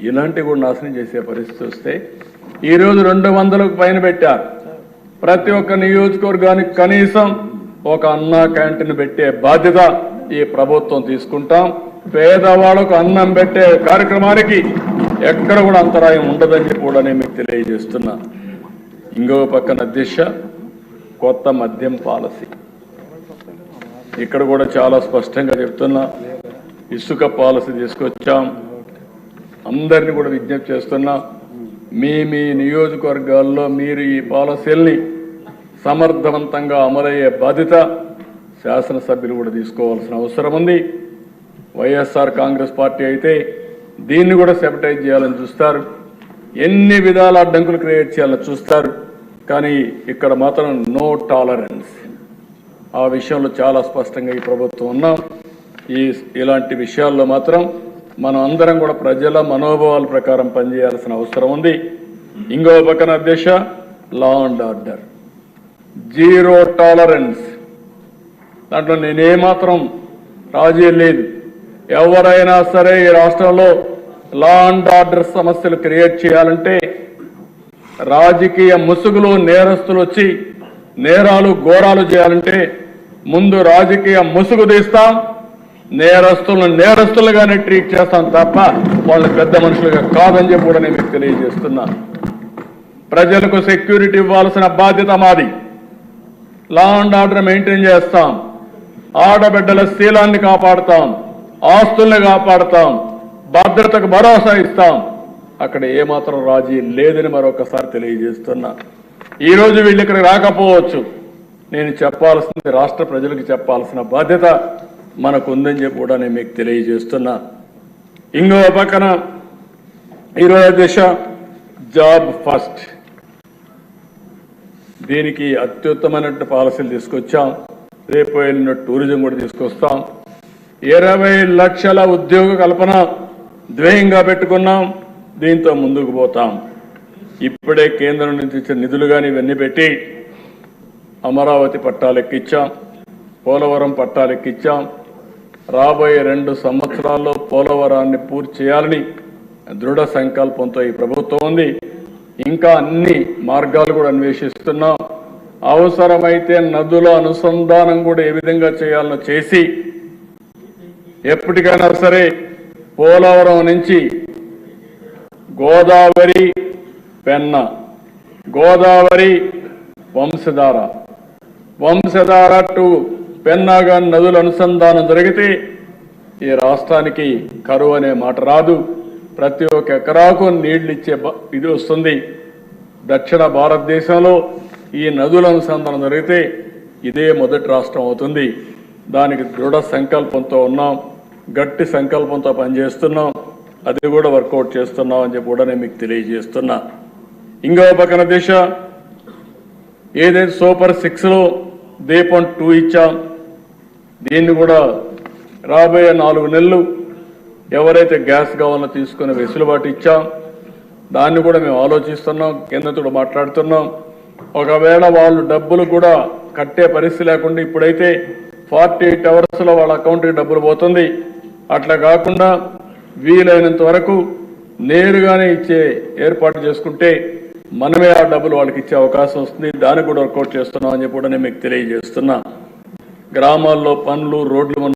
ఇలాంటివి కూడా నాశనం చేసే పరిస్థితి వస్తే ఈరోజు 200కు పైన పెట్టారు. ప్రతి ఒక్క నియోజకవర్గానికి కనీసం ఒక అన్నా క్యాంటీన్ పెట్టే బాధ్యత ఈ ప్రభుత్వం తీసుకుంటాం. పేదవాళ్లకు అన్నం పెట్టే కార్యక్రమానికి ఎక్కడ కూడా అంతరాయం ఉండదని కూడా నేను మీకు తెలియజేస్తున్నా. ఇంకో పక్కన అధ్యక్ష కొత్త మద్యం పాలసీ ఇక్కడ కూడా చాలా స్పష్టంగా చెప్తున్నా. ఇసుక పాలసీ తీసుకొచ్చాం. అందరినీ కూడా విజ్ఞప్తి చేస్తున్నా, మీ నియోజకవర్గాల్లో మీరు ఈ పాలసీల్ని సమర్థవంతంగా అమలయ్యే బాధ్యత శాసనసభ్యులు కూడా తీసుకోవాల్సిన అవసరం ఉంది. వైఎస్ఆర్ కాంగ్రెస్ పార్టీ అయితే దీన్ని కూడా సెపటైజ్ చేయాలని చూస్తారు, ఎన్ని విధాల అడ్డంకులు క్రియేట్ చేయాలని చూస్తారు. కానీ ఇక్కడ మాత్రం నో టాలరెన్స్. ఆ విషయంలో చాలా స్పష్టంగా ఈ ప్రభుత్వం ఉన్నాం. ఇలాంటి విషయాల్లో మాత్రం మనం అందరం కూడా ప్రజల మనోభావాల ప్రకారం పనిచేయాల్సిన అవసరం ఉంది. ఇంకో పక్కన అధ్యక్ష law and order, zero tolerance. దాంట్లో నేనేమాత్రం రాజీ లేదు. ఎవరైనా సరే ఈ రాష్ట్రంలో లా అండ్ ఆర్డర్ సమస్యలు క్రియేట్ చేయాలంటే రాజకీయ ముసుగులు నేరస్తులు వచ్చి నేరాలు ఘోరాలు చేయాలంటే ముందు రాజకీయ ముసుగు తీస్తాం, నేరస్తులను నేరస్తులుగానే ట్రీట్ చేస్తాం తప్ప వాళ్ళని పెద్ద మనుషులుగా కాదని చెప్పి కూడా నేను మీకు తెలియజేస్తున్నా. ప్రజలకు సెక్యూరిటీ ఇవ్వాల్సిన బాధ్యత మాది. లా అండ్ ఆర్డర్ మెయింటైన్ చేస్తాం, ఆడబిడ్డల శీలాన్ని కాపాడుతాం, ఆస్తుల్ని కాపాడుతాం, భద్రతకు భరోసా ఇస్తాం. అక్కడ ఏమాత్రం రాజీ లేదని మరొకసారి తెలియజేస్తున్నా. ఈరోజు వీళ్ళు ఇక్కడికి రాకపోవచ్చు, నేను చెప్పాల్సింది రాష్ట్ర ప్రజలకు చెప్పాల్సిన బాధ్యత మనకు ఉందని చెప్పి కూడా నేను మీకు తెలియజేస్తున్నా. ఇంకో పక్కన ఈరోజు దిశ జాబ్ ఫస్ట్, దీనికి అత్యుత్తమైన పాలసీలు తీసుకొచ్చాం. రేపు వెళ్ళిన టూరిజం కూడా తీసుకొస్తాం. 20 లక్షల ఉద్యోగ కల్పన ధ్యేయంగా పెట్టుకున్నాం. దీంతో ముందుకు పోతాం. ఇప్పుడే కేంద్రం నుంచి ఇచ్చిన నిధులు కానీ ఇవన్నీ పెట్టి అమరావతి పట్టాలెక్కిచ్చాం, పోలవరం పట్టాలెక్కిచ్చాం. రాబోయే 2 సంవత్సరాల్లో పోలవరాన్ని పూర్తి చేయాలని దృఢ సంకల్పంతో ఈ ప్రభుత్వం ఉంది. ఇంకా అన్ని మార్గాలు కూడా అన్వేషిస్తున్నాం. అవసరమైతే నదుల అనుసంధానం కూడా ఏ విధంగా చేయాలనో చేసి ఎప్పటికైనా సరే పోలవరం నుంచి గోదావరి పెన్న, గోదావరి వంశధార టు పెన్నాగా నదుల అనుసంధానం జరిగితే ఈ రాష్ట్రానికి కరువు అనే మాట రాదు. ప్రతి ఒక్క ఎకరాకు నీళ్లు ఇచ్చే ఇది వస్తుంది. దక్షిణ భారతదేశంలో ఈ నదుల అనుసంధానం జరిగితే ఇదే మొదటి రాష్ట్రం అవుతుంది. దానికి దృఢ సంకల్పంతో ఉన్నాం, గట్టి సంకల్పంతో పనిచేస్తున్నాం. అది కూడా వర్కౌట్ చేస్తున్నాం అని చెప్పి కూడా నేను మీకు తెలియజేస్తున్నా. ఇంకో పక్కన దిశ ఏదైతే సూపర్ 6లో దీపం 2 ఇచ్చాం, దీన్ని కూడా రాబోయే 4 నెలలు ఎవరైతే గ్యాస్ కావాలో తీసుకునే వెసులుబాటు ఇచ్చాం. దాన్ని కూడా మేము ఆలోచిస్తున్నాం, కేంద్రంతో మాట్లాడుతున్నాం. ఒకవేళ వాళ్ళు డబ్బులు కూడా కట్టే పరిస్థితి లేకుండా ఇప్పుడైతే 48 అవర్స్లో వాళ్ళ అకౌంట్కి డబ్బులు పోతుంది. అట్లా కాకుండా వీలైనంత వరకు నేరుగానే ఇచ్చే ఏర్పాటు చేసుకుంటే మనమే ఆ డబ్బులు వాళ్ళకి ఇచ్చే అవకాశం వస్తుంది. దాన్ని కూడా వర్కౌట్ చేస్తున్నాం అని చెప్పి కూడా నేను మీకు తెలియజేస్తున్నా. గ్రామాల్లో పనులు, రోడ్లు